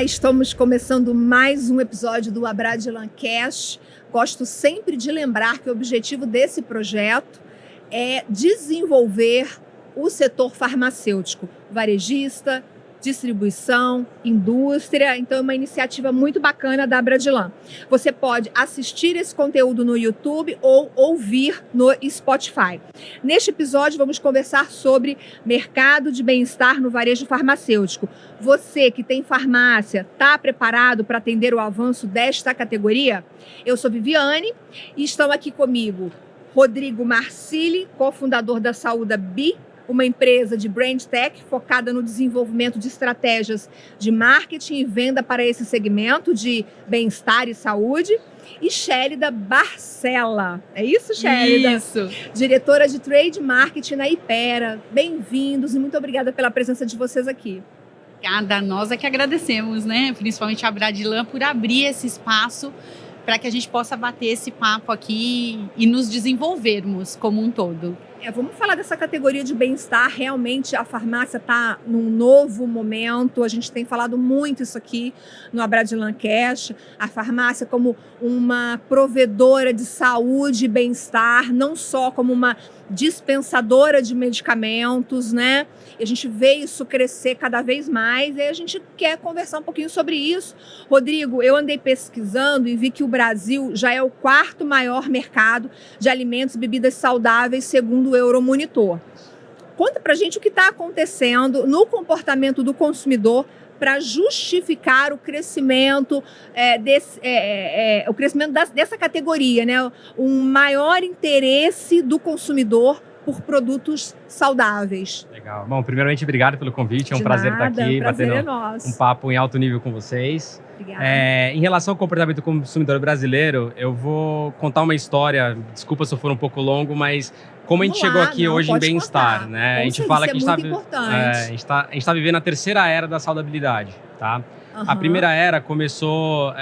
Olá, estamos começando mais um episódio do Abradilan Cash. Gosto sempre de lembrar que o objetivo desse projeto é desenvolver o setor farmacêutico, varejista, distribuição, indústria. Então é uma iniciativa muito bacana da Abradilan. Você pode assistir esse conteúdo no YouTube ou ouvir no Spotify. Neste episódio vamos conversar sobre mercado de bem-estar no varejo farmacêutico. Você que tem farmácia, está preparado para atender o avanço desta categoria? Eu sou Viviane e estão aqui comigo Rodrigo Marcilli, cofundador da Saúda Bi, uma empresa de brand tech focada no desenvolvimento de estratégias de marketing e venda para esse segmento de bem-estar e saúde. E Chélida Barcella. É isso, Chélida? Isso. Diretora de Trade Marketing na Hypera. Bem-vindos e muito obrigada pela presença de vocês aqui. Obrigada, nós é que agradecemos, né? Principalmente a Abradilan por abrir esse espaço para que a gente possa bater esse papo aqui e nos desenvolvermos como um todo. Vamos falar dessa categoria de bem-estar. Realmente a farmácia está num novo momento. A gente tem falado muito isso aqui no Abradilan Cash. A farmácia como uma provedora de saúde e bem-estar, não só como uma dispensadora de medicamentos, né? E a gente vê isso crescer cada vez mais e a gente quer conversar um pouquinho sobre isso. Rodrigo, eu andei pesquisando e vi que o Brasil já é o 4º maior mercado de alimentos e bebidas saudáveis, segundo o Euromonitor. Conta pra gente o que está acontecendo no comportamento do consumidor para justificar o crescimento, dessa categoria, né? Um maior interesse do consumidor por produtos saudáveis. Legal. Bom, primeiramente, obrigado pelo convite. É um prazer estar aqui, batendo um papo em alto nível com vocês. Obrigada. Em relação ao comportamento do consumidor brasileiro, eu vou contar uma história, desculpa se eu for um pouco longo, mas como a gente chegou aqui hoje em bem-estar, né? A gente fala que a gente está vivendo a terceira era da saudabilidade, tá? A primeira era começou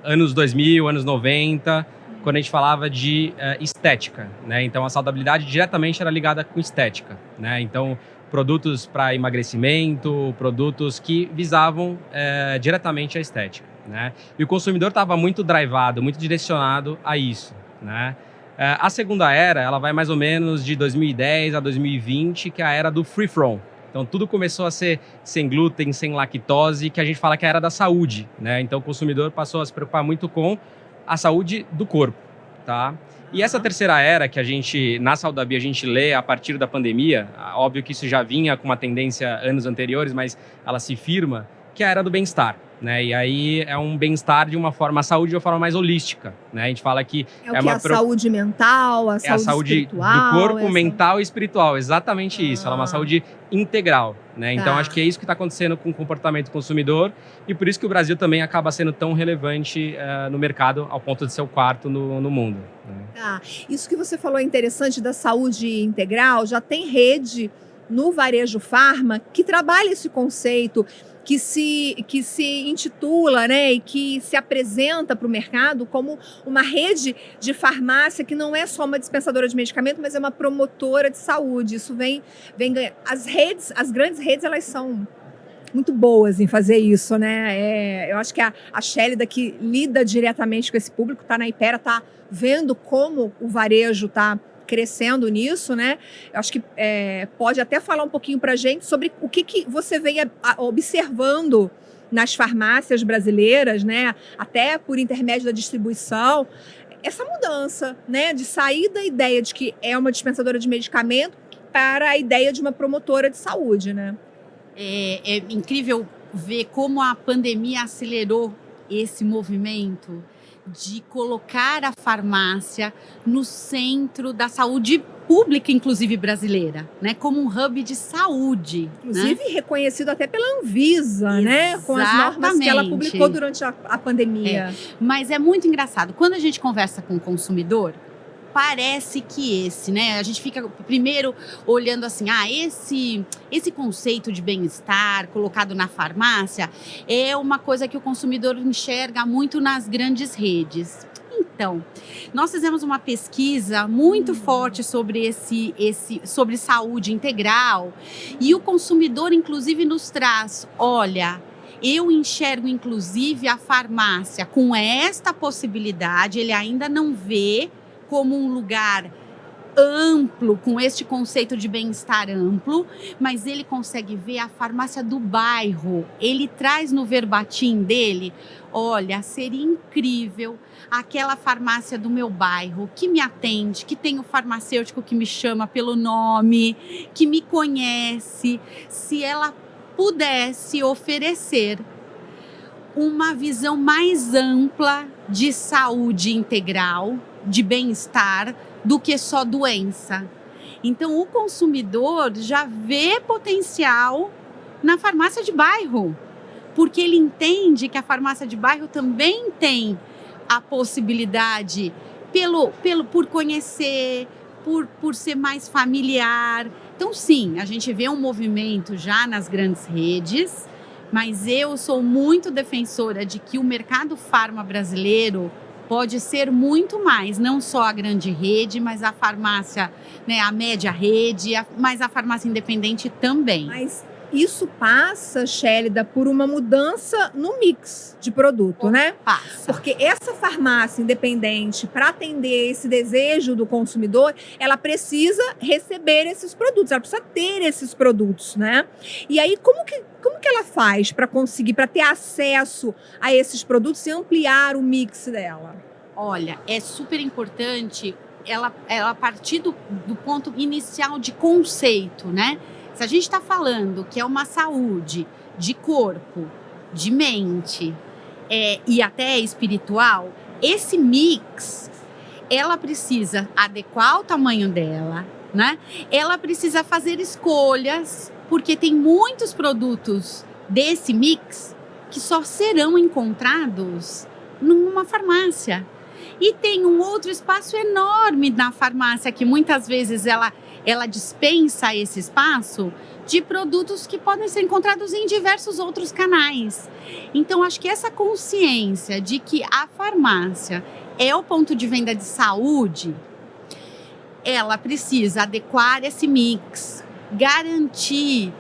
anos 2000, anos 90, quando a gente falava de estética, né? Então a saudabilidade diretamente era ligada com estética, né? Então produtos para emagrecimento, produtos que visavam diretamente a estética, né? E o consumidor estava muito drivado, muito direcionado a isso, né? A segunda era, ela vai mais ou menos de 2010 a 2020, que é a era do free from. Então tudo começou a ser sem glúten, sem lactose, que a gente fala que é a era da saúde, né? Então o consumidor passou a se preocupar muito com a saúde do corpo, tá? E essa terceira era que a gente, na Saúda Bi, a gente lê a partir da pandemia, óbvio que isso já vinha com uma tendência anos anteriores, mas ela se firma, que é a era do bem-estar, né? E aí é um bem-estar de uma forma, a saúde de uma forma mais holística, né? A gente fala que a saúde mental, a saúde espiritual, do corpo, mental e espiritual, exatamente isso. Ela é uma saúde integral, né? Então acho que é isso que está acontecendo com o comportamento do consumidor e por isso que o Brasil também acaba sendo tão relevante no mercado ao ponto de ser o 4º no mundo, né? Isso que você falou é interessante da saúde integral. Já tem rede no varejo farma que trabalha esse conceito, que se intitula, né, e que se apresenta para o mercado como uma rede de farmácia que não é só uma dispensadora de medicamento, mas é uma promotora de saúde. Isso vem ganhando. As grandes redes, elas são muito boas em fazer isso, né? Eu acho que a Chélida, que lida diretamente com esse público, está na Hypera, está vendo como o varejo está crescendo nisso, né? Eu acho que pode até falar um pouquinho para a gente sobre o que você vem observando nas farmácias brasileiras, né? Até por intermédio da distribuição, essa mudança, né? De sair da ideia de que é uma dispensadora de medicamento para a ideia de uma promotora de saúde, né? É incrível ver como a pandemia acelerou esse movimento de colocar a farmácia no centro da saúde pública, inclusive brasileira, né? Como um hub de saúde. Inclusive, né? Reconhecido até pela Anvisa, né? Com as normas que ela publicou durante a pandemia. Mas é muito engraçado. Quando a gente conversa com o consumidor, parece que né? A gente fica primeiro olhando assim, esse conceito de bem-estar colocado na farmácia é uma coisa que o consumidor enxerga muito nas grandes redes. Então, nós fizemos uma pesquisa muito forte sobre sobre saúde integral e o consumidor, inclusive, nos traz, olha, Eu enxergo, inclusive, a farmácia com esta possibilidade, ele ainda não vê como um lugar amplo, com este conceito de bem-estar amplo, mas ele consegue ver a farmácia do bairro. Ele traz no verbatim dele, olha, seria incrível aquela farmácia do meu bairro que me atende, que tem o farmacêutico que me chama pelo nome, que me conhece, se ela pudesse oferecer uma visão mais ampla de saúde integral, de bem-estar, do que só doença. Então, o consumidor já vê potencial na farmácia de bairro, porque ele entende que a farmácia de bairro também tem a possibilidade, por conhecer, por ser mais familiar. Então, sim, a gente vê um movimento já nas grandes redes, mas eu sou muito defensora de que o mercado farma brasileiro pode ser muito mais, não só a grande rede, mas a farmácia, né, a média rede, mas a farmácia independente também. Mas isso passa, Chélida, por uma mudança no mix de produto, né? Passa. Porque essa farmácia independente, para atender esse desejo do consumidor, ela precisa receber esses produtos, ela precisa ter esses produtos, né? E aí, como que ela faz para conseguir, para ter acesso a esses produtos e ampliar o mix dela? Olha, é super importante ela partir do ponto inicial de conceito, né? Se a gente está falando que é uma saúde de corpo, de mente e até espiritual, esse mix, ela precisa adequar o tamanho dela, né? Ela precisa fazer escolhas, porque tem muitos produtos desse mix que só serão encontrados numa farmácia. E tem um outro espaço enorme na farmácia que muitas vezes ela dispensa esse espaço de produtos que podem ser encontrados em diversos outros canais. Então, acho que essa consciência de que a farmácia é o ponto de venda de saúde, ela precisa adequar esse mix, garantir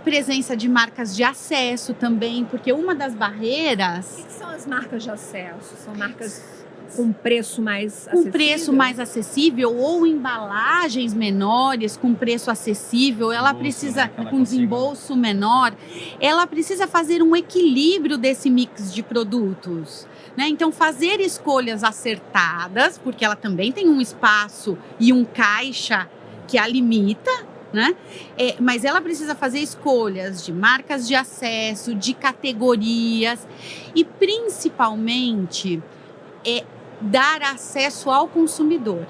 presença de marcas de acesso também, porque uma das barreiras... O que são as marcas de acesso? São marcas com preço mais acessível? Com preço mais acessível ou embalagens menores com preço acessível. Ela precisa, com desembolso menor, ela precisa fazer um equilíbrio desse mix de produtos, né? Então, fazer escolhas acertadas, porque ela também tem um espaço e um caixa que a limita, né? Mas ela precisa fazer escolhas de marcas de acesso, de categorias e, principalmente, dar acesso ao consumidor.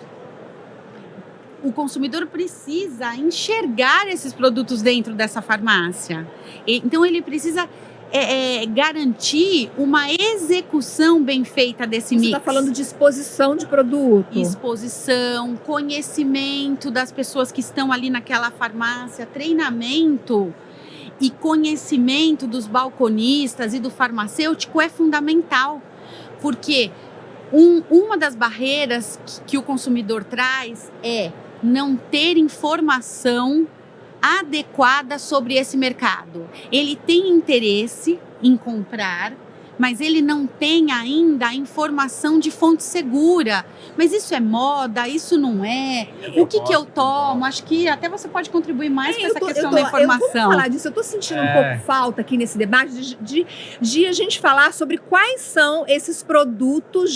O consumidor precisa enxergar esses produtos dentro dessa farmácia. Então, ele precisa garantir uma execução bem feita desse mix. Você está falando de exposição de produto. Exposição, conhecimento das pessoas que estão ali naquela farmácia, treinamento e conhecimento dos balconistas e do farmacêutico é fundamental. Porque uma das barreiras que o consumidor traz é não ter informação adequada sobre esse mercado. Ele tem interesse em comprar, mas ele não tem ainda a informação de fonte segura. Mas isso é moda, isso não é. O que eu tomo? Acho que até você pode contribuir mais com essa questão da informação. Vamos falar disso. Eu estou sentindo um pouco falta aqui nesse debate de a gente falar sobre quais são esses produtos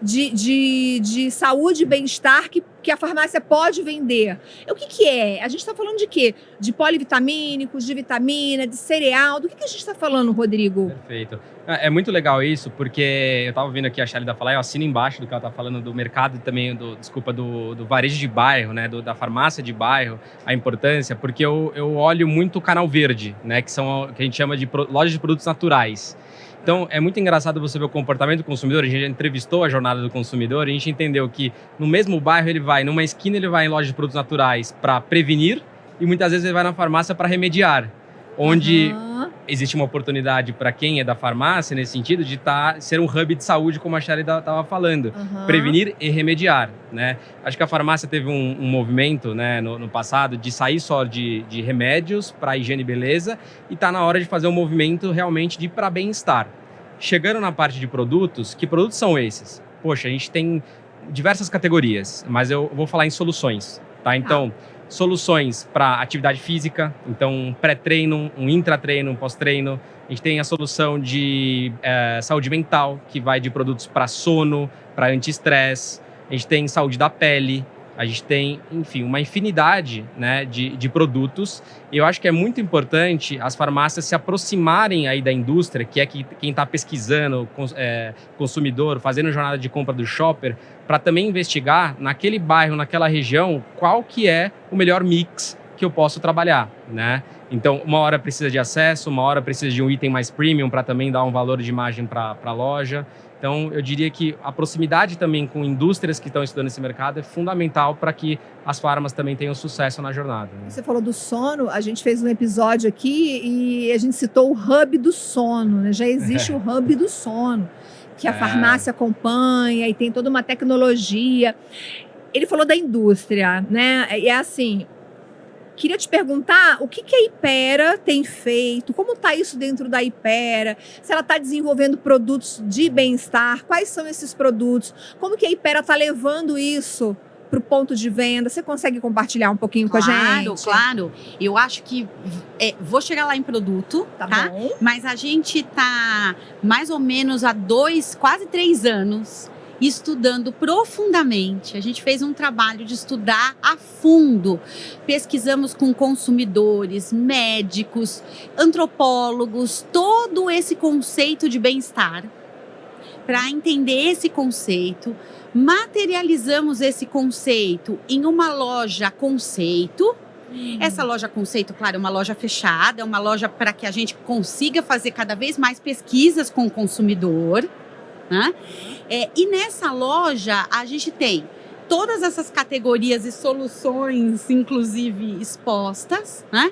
de saúde e bem-estar que a farmácia pode vender. O que é? A gente está falando de quê? De polivitamínicos, de vitamina, de cereal. Do que a gente está falando, Rodrigo? Perfeito. É muito legal isso, porque eu estava ouvindo aqui a Chélida falar, eu assino embaixo do que ela está falando do mercado e também do varejo de bairro, né, da farmácia de bairro, a importância, porque eu olho muito o canal verde, né, que a gente chama de lojas de produtos naturais. Então, é muito engraçado você ver o comportamento do consumidor. A gente já entrevistou a jornada do consumidor e a gente entendeu que no mesmo bairro ele vai, numa esquina ele vai em loja de produtos naturais para prevenir e muitas vezes ele vai na farmácia para remediar. Onde existe uma oportunidade para quem é da farmácia, nesse sentido, de ser um hub de saúde, como a Shelly estava falando. Prevenir e remediar, né? Acho que a farmácia teve um movimento, né, no passado de sair só de remédios para higiene e beleza, e está na hora de fazer um movimento realmente de ir para bem-estar. Chegando na parte de produtos, que produtos são esses? Poxa, a gente tem diversas categorias, mas eu vou falar em soluções, tá? Então, soluções para atividade física, então um pré-treino, um intratreino, um pós-treino. A gente tem a solução de saúde mental, que vai de produtos para sono, para anti-estresse. A gente tem saúde da pele. A gente tem, enfim, uma infinidade, né, de produtos. E eu acho que é muito importante as farmácias se aproximarem aí da indústria, que é quem está pesquisando, consumidor, fazendo jornada de compra do shopper, para também investigar naquele bairro, naquela região, qual que é o melhor mix que eu posso trabalhar, né? Então, uma hora precisa de acesso, uma hora precisa de um item mais premium para também dar um valor de imagem para a loja. Então, eu diria que a proximidade também com indústrias que estão estudando esse mercado é fundamental para que as farmas também tenham sucesso na jornada, né? Você falou do sono, a gente fez um episódio aqui e a gente citou o hub do sono, né? Já existe o hub do sono, que a farmácia acompanha e tem toda uma tecnologia. Ele falou da indústria, né? E é assim... Queria te perguntar o que a Hypera tem feito, como está isso dentro da Hypera, se ela está desenvolvendo produtos de bem-estar, quais são esses produtos, como que a Hypera está levando isso para o ponto de venda. Você consegue compartilhar um pouquinho com a gente? Claro. Eu acho que vou chegar lá em produto, tá? Bom. Mas a gente está mais ou menos há quase 3 anos estudando profundamente. A gente fez um trabalho de estudar a fundo. Pesquisamos com consumidores, médicos, antropólogos, todo esse conceito de bem-estar. Para entender esse conceito, materializamos esse conceito em uma loja conceito. Essa loja conceito, claro, é uma loja fechada, é uma loja para que a gente consiga fazer cada vez mais pesquisas com o consumidor, né? E nessa loja a gente tem todas essas categorias e soluções, inclusive expostas, né?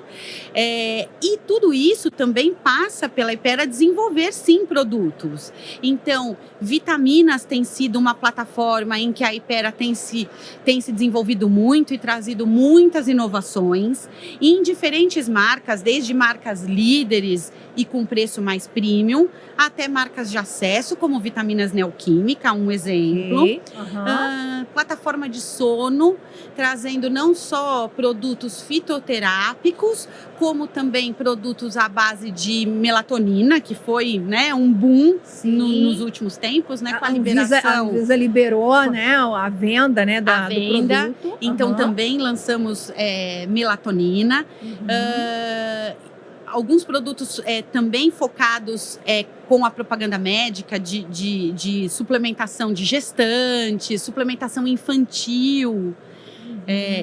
E tudo isso também passa pela Hypera desenvolver, sim, produtos. Então, vitaminas tem sido uma plataforma em que a Hypera tem se desenvolvido muito e trazido muitas inovações em diferentes marcas, desde marcas líderes e com preço mais premium, até marcas de acesso, como Vitaminas Neoquímica, um exemplo. Plataforma de sono, trazendo não só produtos fitoterápicos, como também produtos à base de melatonina, que foi, né, um boom nos últimos tempos, né, com a liberação. A Anvisa liberou, né, a venda, né, do produto. Então também lançamos melatonina. Alguns produtos também focados com a propaganda médica de suplementação de gestantes, suplementação infantil.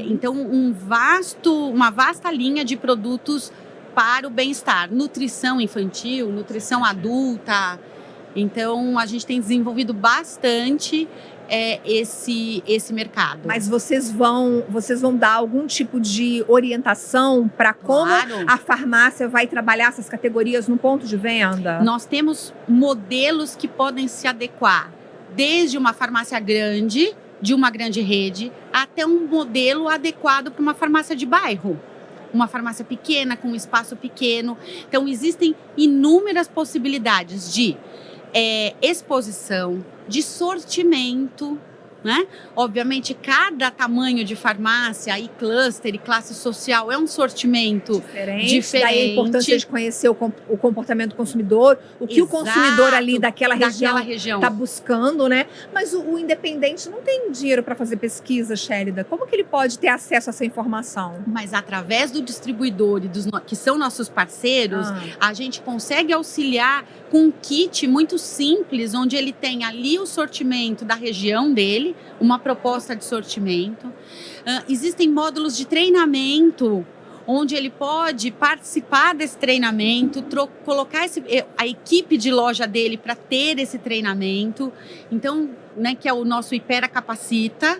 Então, uma vasta linha de produtos para o bem-estar. Nutrição infantil, nutrição adulta. Então, a gente tem desenvolvido bastante esse mercado. Mas vocês vão dar algum tipo de orientação para como a farmácia vai trabalhar essas categorias no ponto de venda? Nós temos modelos que podem se adequar, desde uma farmácia grande, de uma grande rede, até um modelo adequado para uma farmácia de bairro. Uma farmácia pequena, com um espaço pequeno. Então, existem inúmeras possibilidades de exposição, de sortimento, né? Obviamente, cada tamanho de farmácia e cluster e classe social é um sortimento diferente. Daí a importância de conhecer o comportamento do consumidor, o que o consumidor ali daquela região está buscando, né? Mas o independente não tem dinheiro para fazer pesquisa, Shelida. Como que ele pode ter acesso a essa informação? Mas através do distribuidor e que são nossos parceiros, a gente consegue auxiliar com um kit muito simples, onde ele tem ali o sortimento da região dele, uma proposta de sortimento. Existem módulos de treinamento, onde ele pode participar desse treinamento, colocar a equipe de loja dele para ter esse treinamento. Então, né, que é o nosso Hypera Capacita.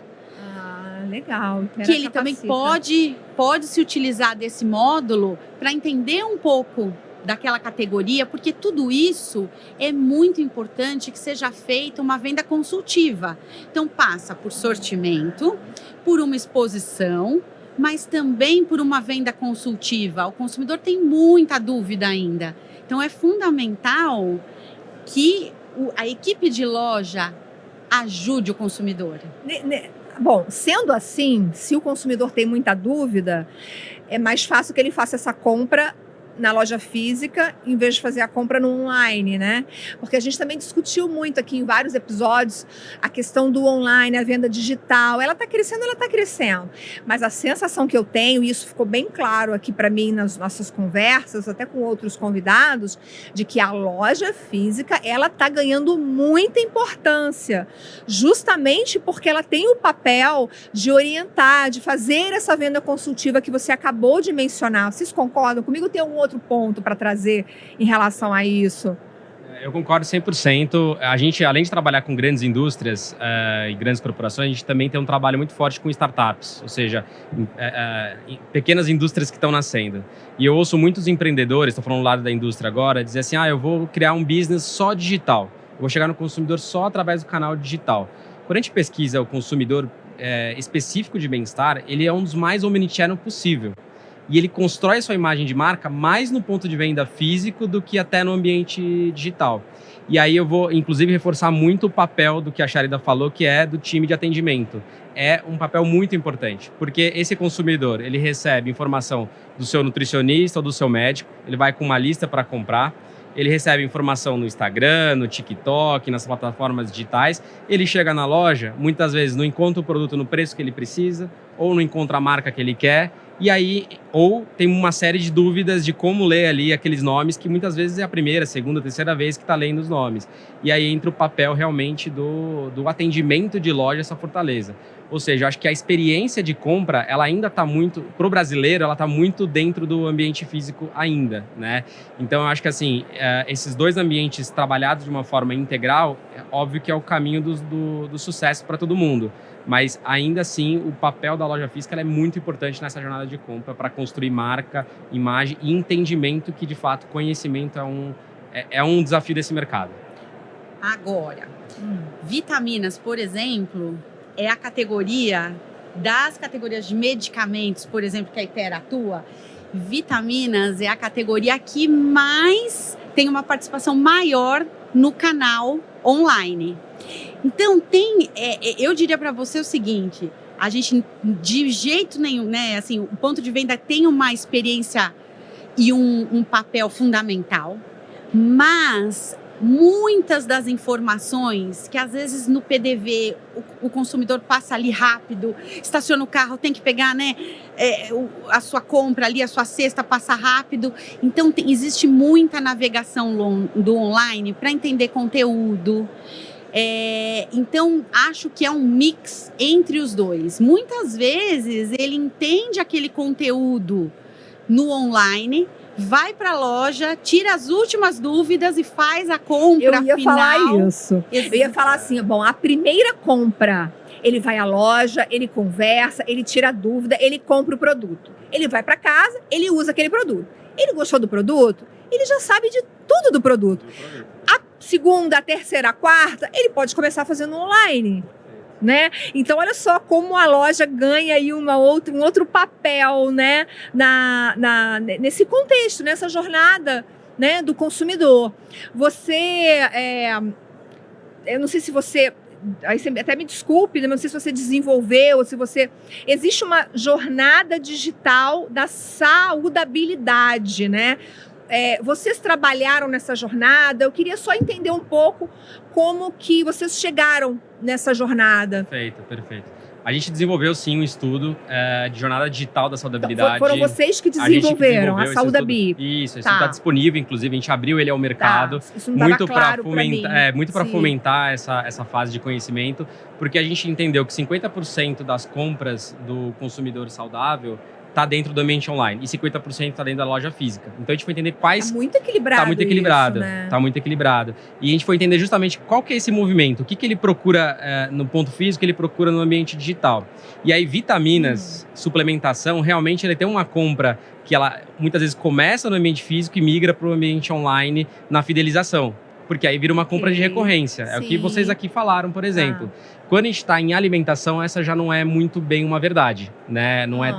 Legal. Que ele também pode se utilizar desse módulo para entender um pouco daquela categoria, porque tudo isso é muito importante que seja feita uma venda consultiva. Então passa por sortimento, por uma exposição, mas também por uma venda consultiva. O consumidor tem muita dúvida ainda. Então é fundamental que a equipe de loja ajude o consumidor. Bom, sendo assim, se o consumidor tem muita dúvida, é mais fácil que ele faça essa compra na loja física, em vez de fazer a compra no online, né? Porque a gente também discutiu muito aqui em vários episódios a questão do online, a venda digital. Ela está crescendo. Mas a sensação que eu tenho, e isso ficou bem claro aqui para mim nas nossas conversas, até com outros convidados, de que a loja física, ela está ganhando muita importância, justamente porque ela tem o papel de orientar, de fazer essa venda consultiva que você acabou de mencionar. Vocês concordam comigo? Tem algum outro ponto para trazer em relação a isso? Eu concordo 100%. A gente, além de trabalhar com grandes indústrias e grandes corporações, a gente também tem um trabalho muito forte com startups, ou seja, pequenas indústrias que estão nascendo. E eu ouço muitos empreendedores, estou falando do lado da indústria agora, dizer assim, eu vou criar um business só digital, eu vou chegar no consumidor só através do canal digital. Quando a gente pesquisa o consumidor específico de bem-estar, ele é um dos mais omnichannel possível. E ele constrói sua imagem de marca mais no ponto de venda físico do que até no ambiente digital. E aí eu vou, inclusive, reforçar muito o papel do que a Sharida falou, que é do time de atendimento. É um papel muito importante, porque esse consumidor, ele recebe informação do seu nutricionista ou do seu médico, ele vai com uma lista para comprar, ele recebe informação no Instagram, no TikTok, nas plataformas digitais, ele chega na loja, muitas vezes não encontra o produto no preço que ele precisa, ou não encontra a marca que ele quer, e aí, ou tem uma série de dúvidas de como ler ali aqueles nomes, que muitas vezes é a primeira, segunda, terceira vez que está lendo os nomes. E aí entra o papel realmente do atendimento de loja, essa fortaleza. Ou seja, eu acho que a experiência de compra, ela ainda está muito, para o brasileiro, ela está muito dentro do ambiente físico ainda, né? Então, eu acho que assim, esses dois ambientes trabalhados de uma forma integral, é óbvio que é o caminho do sucesso para todo mundo. Mas ainda assim, o papel da loja física é muito importante nessa jornada de compra para construir marca, imagem e entendimento que, de fato, conhecimento é um desafio desse mercado. Agora, vitaminas, por exemplo, é a categoria das categorias de medicamentos, por exemplo, que a Hypera atua. Vitaminas é a categoria que mais tem uma participação maior no canal online. Então, eu diria para você o seguinte, a gente de jeito nenhum, né, assim, o ponto de venda tem uma experiência e um papel fundamental, mas muitas das informações que às vezes no PDV o consumidor passa ali rápido, estaciona o carro, tem que pegar, né, a sua compra ali, a sua cesta, passa rápido. Então existe muita navegação do online para entender conteúdo. Então, acho que é um mix entre os dois. Muitas vezes ele entende aquele conteúdo no online, vai para a loja, tira as últimas dúvidas e faz a compra final. Eu ia falar isso. Eu ia falar assim, bom, a primeira compra, ele vai à loja, ele conversa, ele tira a dúvida, ele compra o produto. Ele vai para casa, ele usa aquele produto. Ele gostou do produto? Ele já sabe de tudo do produto. A segunda, a terceira, a quarta, ele pode começar fazendo online, né? Então, olha só como a loja ganha aí um outro papel, né? Nesse contexto, nessa jornada, né, do consumidor. Eu não sei se você... Aí você até me desculpe, não sei se você desenvolveu, ou se você... Existe uma jornada digital da saudabilidade, né? Vocês trabalharam nessa jornada, eu queria só entender um pouco como que vocês chegaram nessa jornada. Perfeito. A gente desenvolveu sim um estudo de jornada digital da saudabilidade. Então, foram vocês que desenvolveram a Saudabi. Isso está disponível, inclusive, a gente abriu ele ao mercado. Isso não muito para fomentar, muito para fomentar essa fase de conhecimento, porque a gente entendeu que 50% das compras do consumidor saudável está dentro do ambiente online e 50% está dentro da loja física. Então a gente foi entender quais... Tá muito equilibrado. Tá muito equilibrado, isso, né? Tá muito equilibrado. E a gente foi entender justamente qual que é esse movimento, o que ele procura no ponto físico, ele procura no ambiente digital. E aí vitaminas, suplementação, realmente ele tem uma compra que ela muitas vezes começa no ambiente físico e migra para o ambiente online na fidelização. Porque aí vira uma compra de recorrência. É o que vocês aqui falaram, por exemplo. Quando a gente está em alimentação, essa já não é muito bem uma verdade, né? Não é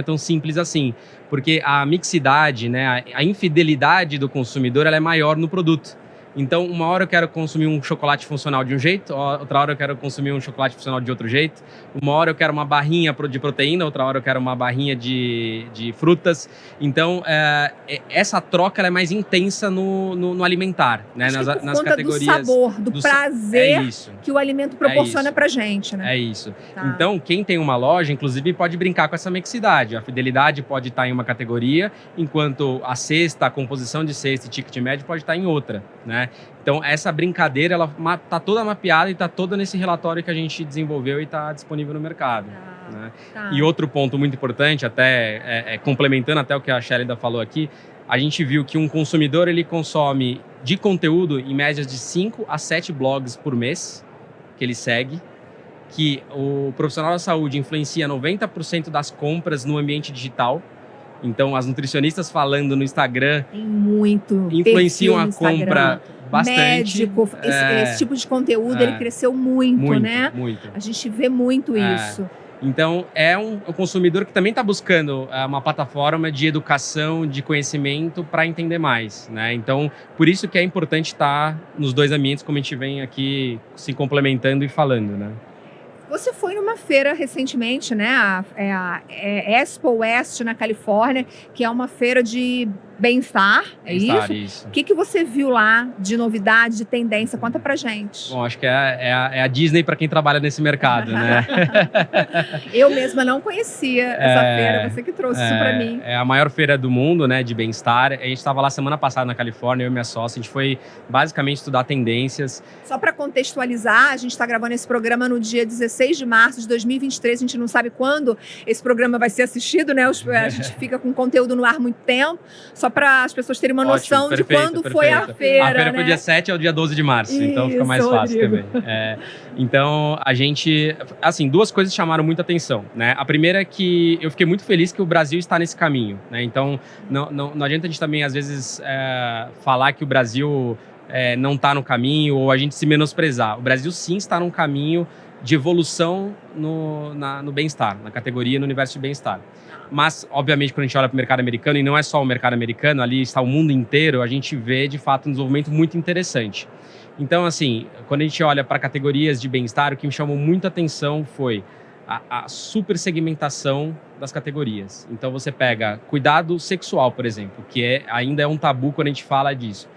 tão simples assim. Porque a mixidade, né? A infidelidade do consumidor, ela é maior no produto. Então, uma hora eu quero consumir um chocolate funcional de um jeito, outra hora eu quero consumir um chocolate funcional de outro jeito. Uma hora eu quero uma barrinha de proteína, outra hora eu quero uma barrinha de frutas. Então, essa troca ela é mais intensa no alimentar, né? Nas categorias do sabor, do prazer que o alimento proporciona pra gente, né? É isso. Tá. Então, quem tem uma loja, inclusive, pode brincar com essa mixidade. A fidelidade pode estar em uma categoria, enquanto a cesta, a composição de cesta e ticket médio pode estar em outra, né? Então, essa brincadeira, ela tá toda mapeada e tá toda nesse relatório que a gente desenvolveu e está disponível no mercado. Né? E outro ponto muito importante, até complementando até o que a Shelida falou aqui, a gente viu que um consumidor, ele consome de conteúdo, em médias de 5 a 7 blogs por mês, que ele segue, que o profissional da saúde influencia 90% das compras no ambiente digital. Então, as nutricionistas falando no Instagram influenciam a compra bastante. Médico, esse tipo de conteúdo, ele cresceu muito, né? Muito. A gente vê muito isso. Então, é um consumidor que também está buscando uma plataforma de educação, de conhecimento para entender mais, né? Então, por isso que é importante estar nos dois ambientes, como a gente vem aqui se complementando e falando, né? Você foi numa feira recentemente, né? A Expo West na Califórnia, que é uma feira de bem-estar, é isso? O que você viu lá de novidade, de tendência? Conta pra gente. Bom, acho que é a Disney para quem trabalha nesse mercado, né? Eu mesma não conhecia essa feira, você que trouxe isso para mim. É a maior feira do mundo, né, de bem-estar. A gente estava lá semana passada na Califórnia, eu e minha sócia, a gente foi basicamente estudar tendências. Só para contextualizar, a gente está gravando esse programa no dia 16 de março de 2023, a gente não sabe quando esse programa vai ser assistido, né? A gente fica com conteúdo no ar muito tempo, só para as pessoas terem uma noção de quando foi a feira. A feira foi dia 7 ao dia 12 de março, então fica mais fácil também. Então, a gente... Assim, duas coisas chamaram muita atenção, né? A primeira é que eu fiquei muito feliz que o Brasil está nesse caminho, né? Então, não adianta a gente também, às vezes, falar que o Brasil não está no caminho ou a gente se menosprezar. O Brasil, sim, está num caminho de evolução no bem-estar, na categoria, no universo de bem-estar. Mas, obviamente, quando a gente olha para o mercado americano, e não é só o mercado americano, ali está o mundo inteiro, a gente vê, de fato, um desenvolvimento muito interessante. Então, assim, quando a gente olha para categorias de bem-estar, o que me chamou muita atenção foi a super segmentação das categorias. Então, você pega cuidado sexual, por exemplo, que ainda é um tabu quando a gente fala disso.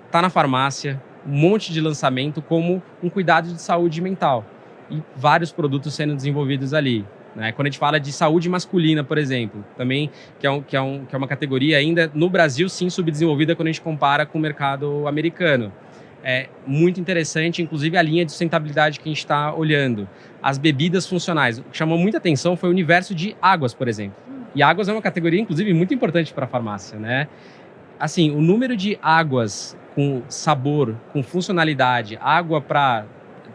Está na farmácia, um monte de lançamento como um cuidado de saúde mental. E vários produtos sendo desenvolvidos ali. Né? Quando a gente fala de saúde masculina, por exemplo, também, que é uma categoria ainda, no Brasil, sim, subdesenvolvida quando a gente compara com o mercado americano. É muito interessante, inclusive a linha de sustentabilidade que a gente está olhando. As bebidas funcionais. O que chamou muita atenção foi o universo de águas, por exemplo. E águas é uma categoria, inclusive, muito importante para a farmácia, né? Assim, o número de águas com sabor, com funcionalidade, água para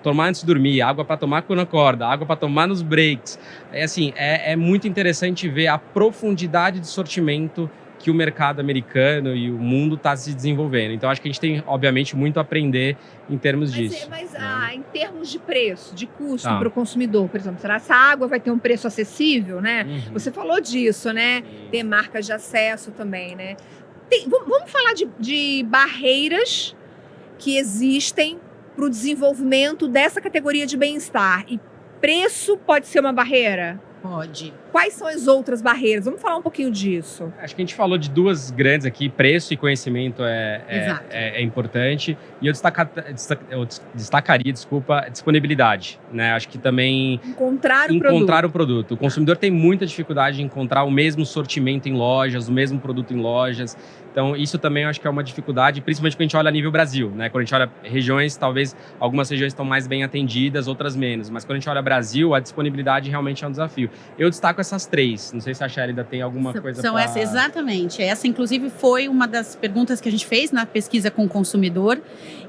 tomar antes de dormir, água para tomar quando acorda, água para tomar nos breaks. É muito interessante ver a profundidade de sortimento que o mercado americano e o mundo está se desenvolvendo. Então, acho que a gente tem, obviamente, muito a aprender em termos disso. Mas em termos de preço, de custo para o consumidor, por exemplo, será que essa água vai ter um preço acessível, né? Uhum. Você falou disso, né? Ter marcas de acesso também, né? Vamos falar de barreiras que existem para o desenvolvimento dessa categoria de bem-estar. E preço pode ser uma barreira? Pode. Quais são as outras barreiras? Vamos falar um pouquinho disso. Acho que a gente falou de duas grandes aqui, preço e conhecimento é importante. E eu destacaria, disponibilidade. Né? Acho que também encontrar o produto. O consumidor tem muita dificuldade de encontrar o mesmo sortimento em lojas, o mesmo produto em lojas. Então, Então, isso também eu acho que é uma dificuldade, principalmente quando a gente olha a nível Brasil, né? Quando a gente olha regiões, talvez algumas regiões estão mais bem atendidas, outras menos. Mas quando a gente olha Brasil, a disponibilidade realmente é um desafio. Eu destaco essas 3. Não sei se a Shelida tem alguma coisa para... Exatamente. Essa, inclusive, foi uma das perguntas que a gente fez na pesquisa com o consumidor.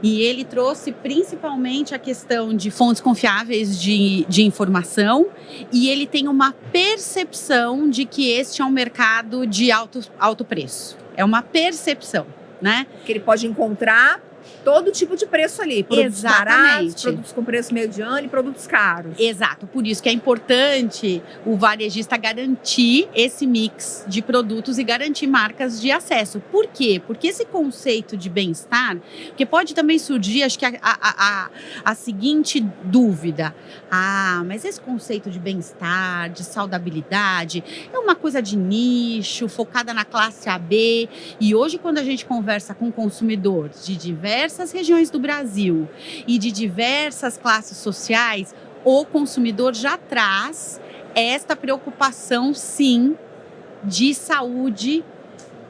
E ele trouxe principalmente a questão de fontes confiáveis de informação. E ele tem uma percepção de que este é um mercado de alto preço. É uma percepção, né? Que ele pode encontrar todo tipo de preço ali. Produtos baratos, produtos com preço mediano e produtos caros. Exato. Por isso que é importante o varejista garantir esse mix de produtos e garantir marcas de acesso. Por quê? Porque esse conceito de bem-estar, porque pode também surgir, acho que a seguinte dúvida. Mas esse conceito de bem-estar, de saudabilidade, é uma coisa de nicho, focada na classe AB. E hoje, quando a gente conversa com consumidores de diversas regiões do Brasil e de diversas classes sociais, o consumidor já traz esta preocupação, sim, de saúde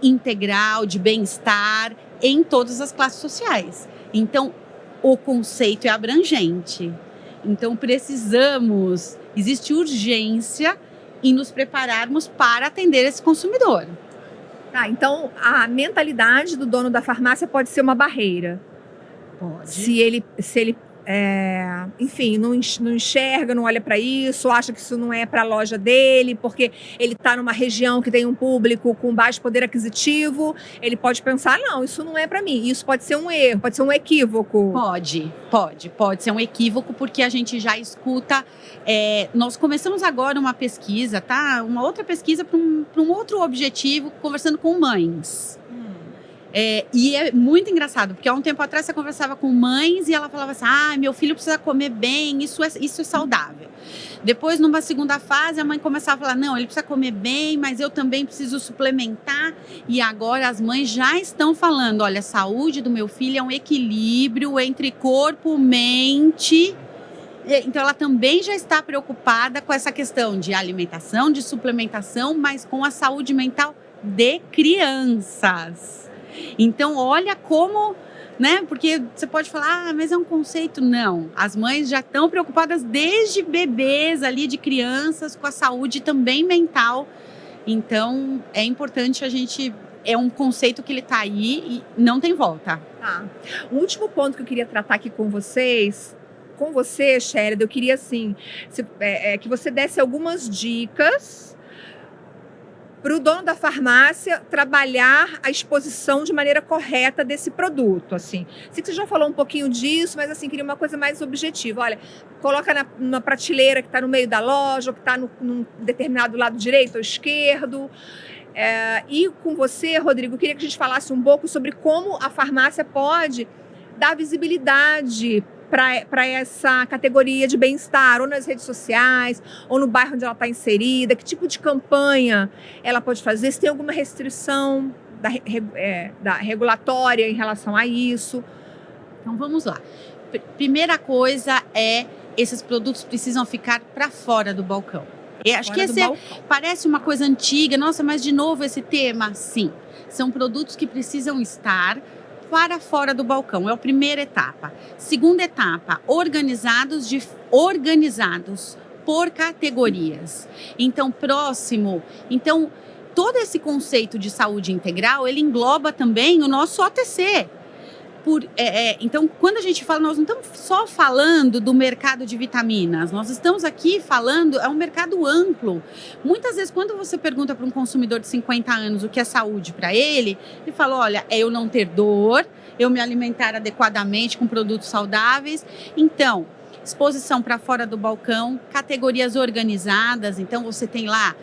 integral, de bem-estar em todas as classes sociais. Então, o conceito é abrangente. Então, existe urgência em nos prepararmos para atender esse consumidor. Então, a mentalidade do dono da farmácia pode ser uma barreira. Pode. Se ele enfim, não enxerga, não olha para isso, acha que isso não é para a loja dele, porque ele está numa região que tem um público com baixo poder aquisitivo, ele pode pensar, não, isso não é para mim. Isso pode ser um erro, pode ser um equívoco. Pode ser um equívoco, porque a gente já escuta. Nós começamos agora uma pesquisa, tá? Uma outra pesquisa para um outro objetivo, conversando com mães. E é muito engraçado, porque há um tempo atrás você conversava com mães e ela falava assim, meu filho precisa comer bem, isso é saudável. Depois, numa segunda fase, a mãe começava a falar, não, ele precisa comer bem, mas eu também preciso suplementar. E agora as mães já estão falando, olha, a saúde do meu filho é um equilíbrio entre corpo, mente. Então, ela também já está preocupada com essa questão de alimentação, de suplementação, mas com a saúde mental de crianças. Então, olha como, né? Porque você pode falar, mas é um conceito. Não, as mães já estão preocupadas desde bebês ali, de crianças, com a saúde também mental. Então, é importante é um conceito que ele está aí e não tem volta. O último ponto que eu queria tratar aqui com você, Shelida, eu queria, assim, que você desse algumas dicas para o dono da farmácia trabalhar a exposição de maneira correta desse produto, assim. Sei que você já falou um pouquinho disso, mas, assim, queria uma coisa mais objetiva. Olha, coloca numa prateleira que está no meio da loja, ou que está num determinado lado direito ou esquerdo. E com você, Rodrigo, eu queria que a gente falasse um pouco sobre como a farmácia pode dar visibilidade para essa categoria de bem-estar, ou nas redes sociais, ou no bairro onde ela está inserida, que tipo de campanha ela pode fazer, se tem alguma restrição da regulatória em relação a isso. Então, vamos lá. Primeira coisa esses produtos precisam ficar para fora do balcão. Acho que esse parece uma coisa antiga, nossa, mas de novo esse tema? Sim, são produtos que precisam estar para fora do balcão, é a primeira etapa. Segunda etapa, organizados por categorias. Então, todo esse conceito de saúde integral, ele engloba também o nosso OTC. Então, quando a gente fala, nós não estamos só falando do mercado de vitaminas, nós estamos aqui falando, é um mercado amplo. Muitas vezes, quando você pergunta para um consumidor de 50 anos o que é saúde para ele fala, olha, é eu não ter dor, eu me alimentar adequadamente com produtos saudáveis. Então, exposição para fora do balcão, categorias organizadas, então você tem lá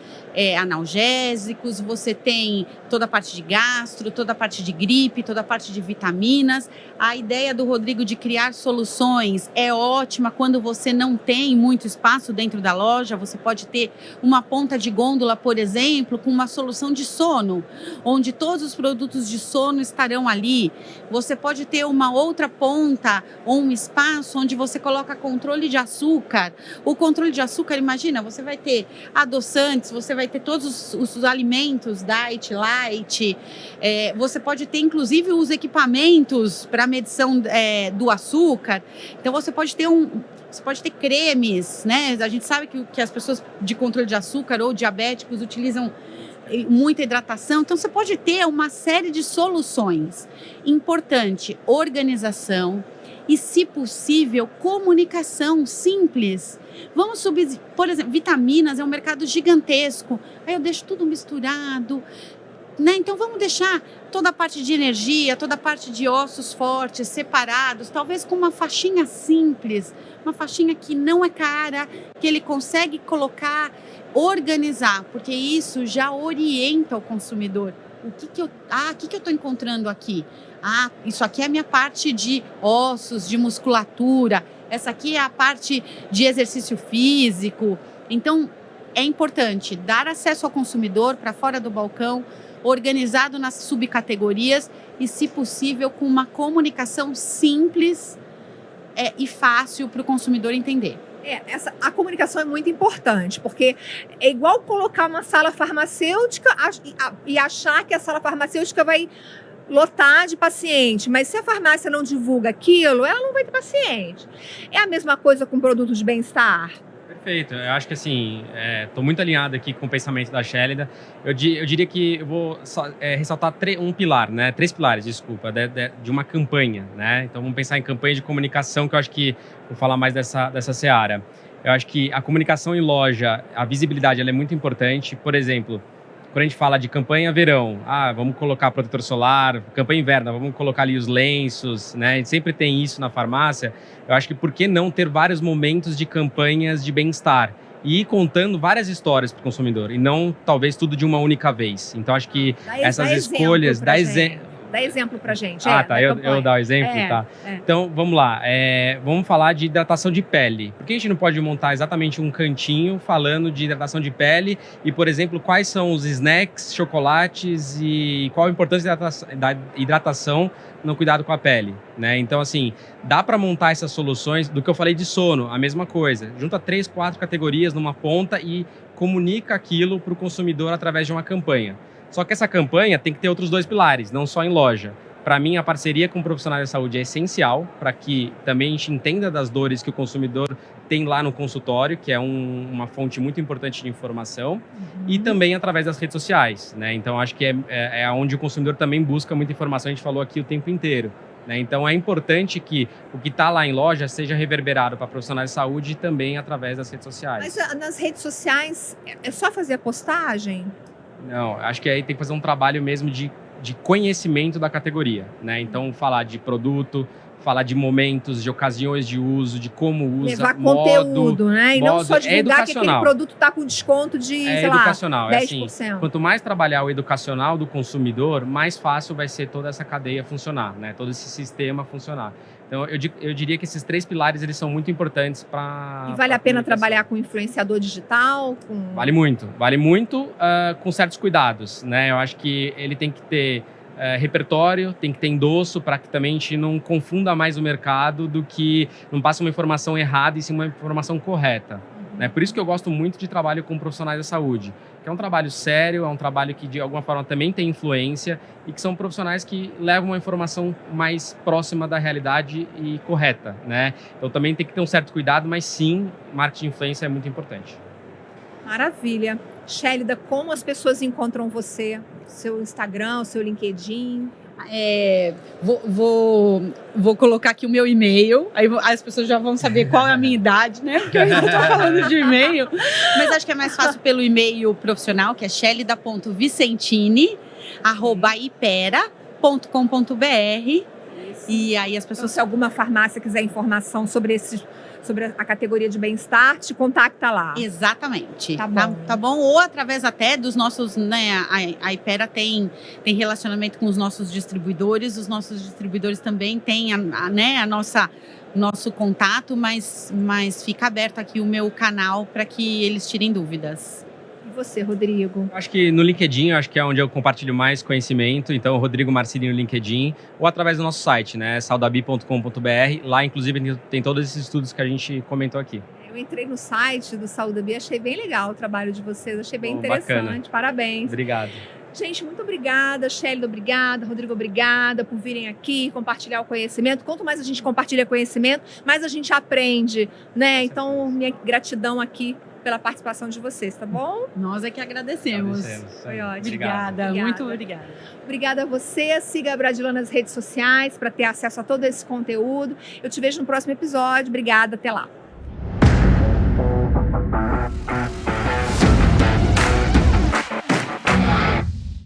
analgésicos, você tem toda a parte de gastro, toda a parte de gripe, toda a parte de vitaminas. A ideia do Rodrigo de criar soluções é ótima quando você não tem muito espaço dentro da loja. Você pode ter uma ponta de gôndola, por exemplo, com uma solução de sono, onde todos os produtos de sono estarão ali. Você pode ter uma outra ponta ou um espaço onde você coloca controle de açúcar. O controle de açúcar, imagina, você vai ter adoçantes, você vai ter todos os alimentos, diet, light. Você pode ter, inclusive, os equipamentos para medição do açúcar. Então, você pode ter cremes, né? A gente sabe que as pessoas de controle de açúcar ou diabéticos utilizam muita hidratação. Então, você pode ter uma série de soluções. Importante, organização e, se possível, comunicação simples. Vamos subir, por exemplo, vitaminas é um mercado gigantesco. Aí eu deixo tudo misturado, né? Então, vamos deixar toda a parte de energia, toda a parte de ossos fortes separados, talvez com uma faixinha simples, uma faixinha que não é cara, que ele consegue colocar, organizar, porque isso já orienta o consumidor. O que eu estou encontrando aqui? Isso aqui é a minha parte de ossos, de musculatura. Essa aqui é a parte de exercício físico. Então, é importante dar acesso ao consumidor para fora do balcão, organizado nas subcategorias e, se possível, com uma comunicação simples e fácil para o consumidor entender. A comunicação é muito importante, porque é igual colocar uma sala farmacêutica e achar que a sala farmacêutica vai lotar de paciente, mas se a farmácia não divulga aquilo, ela não vai ter paciente. É a mesma coisa com produtos de bem-estar. Perfeito, eu acho que assim, estou muito alinhado aqui com o pensamento da Chélida. Eu diria que eu vou ressaltar três pilares, desculpa, de uma campanha, né? Então vamos pensar em campanha de comunicação, que eu acho que vou falar mais dessa seara. Eu acho que a comunicação em loja, a visibilidade, ela é muito importante. Por exemplo, quando a gente fala de campanha verão, vamos colocar protetor solar, campanha inverno, vamos colocar ali os lenços, né? A gente sempre tem isso na farmácia. Eu acho que por que não ter vários momentos de campanhas de bem-estar e ir contando várias histórias para o consumidor e não talvez tudo de uma única vez. Então acho que essas escolhas... Dá exemplo pra gente. Eu dar o exemplo? Tá. Então, vamos lá. Vamos falar de hidratação de pele. Por que a gente não pode montar exatamente um cantinho falando de hidratação de pele e, por exemplo, quais são os snacks, chocolates e qual a importância da hidratação no cuidado com a pele, né? Então, assim, dá para montar essas soluções. Do que eu falei de sono, a mesma coisa. Junta 3, 4 categorias numa ponta e comunica aquilo para o consumidor através de uma campanha. Só que essa campanha tem que ter outros 2 pilares, não só em loja. Para mim, a parceria com o profissional de saúde é essencial para que também a gente entenda das dores que o consumidor tem lá no consultório, que é uma fonte muito importante de informação, e também através das redes sociais, né? Então, acho que é onde o consumidor também busca muita informação, a gente falou aqui o tempo inteiro, né? Então, é importante que o que está lá em loja seja reverberado para profissionais de saúde e também através das redes sociais. Mas nas redes sociais, é só fazer a postagem? Não, acho que aí tem que fazer um trabalho mesmo de conhecimento da categoria, né? Então, falar de produto, falar de momentos, de ocasiões de uso, de como usa, levar conteúdo, né? E não só divulgar que aquele produto está com desconto de, sei lá, educacional. 10%. Assim, quanto mais trabalhar o educacional do consumidor, mais fácil vai ser toda essa cadeia funcionar, né? Todo esse sistema funcionar. Então, eu diria que esses 3 pilares, eles são muito importantes para... E vale a pena trabalhar com influenciador digital? Vale muito com certos cuidados, né? Eu acho que ele tem que ter repertório, tem que ter endosso para que também a gente não confunda mais o mercado do que não passe uma informação errada e sim uma informação correta. Né? Por isso que eu gosto muito de trabalho com profissionais da saúde, que é um trabalho sério, é um trabalho que de alguma forma também tem influência e que são profissionais que levam uma informação mais próxima da realidade e correta, né? Então também tem que ter um certo cuidado, mas sim, marketing de influência é muito importante. Maravilha. Chélida, como as pessoas encontram você? Seu Instagram, seu LinkedIn? Vou colocar aqui o meu e-mail, aí as pessoas já vão saber qual é a minha idade, né? Porque eu ainda estou falando de e-mail. Mas acho que é mais fácil pelo e-mail profissional, que é chelida.vicentini@ipera.com.br. E aí as pessoas... Então, se alguma farmácia quiser informação sobre a categoria de bem-estar, te contacta lá. Exatamente. Tá bom. Ou através até dos nossos, né, a Ipera tem relacionamento com os nossos distribuidores, os nossos distribuidores também têm nosso contato, mas fica aberto aqui o meu canal para que eles tirem dúvidas. E você, Rodrigo? Acho que no LinkedIn, acho que é onde eu compartilho mais conhecimento, então Rodrigo Marcilli no LinkedIn, ou através do nosso site, né, saudabi.com.br, lá inclusive tem todos esses estudos que a gente comentou aqui. O entrei no site do Saúde Bia, achei bem legal o trabalho de vocês, achei bem interessante. Bacana. Parabéns. Obrigado. Gente, muito obrigada. Shelly, obrigada. Rodrigo, obrigada por virem aqui, compartilhar o conhecimento. Quanto mais a gente compartilha conhecimento, mais a gente aprende, né? Então, minha gratidão aqui pela participação de vocês, tá bom? Nós é que agradecemos. Foi ótimo. Obrigada, muito obrigada. Obrigada a você. Siga a Bradila nas redes sociais para ter acesso a todo esse conteúdo. Eu te vejo no próximo episódio. Obrigada, até lá.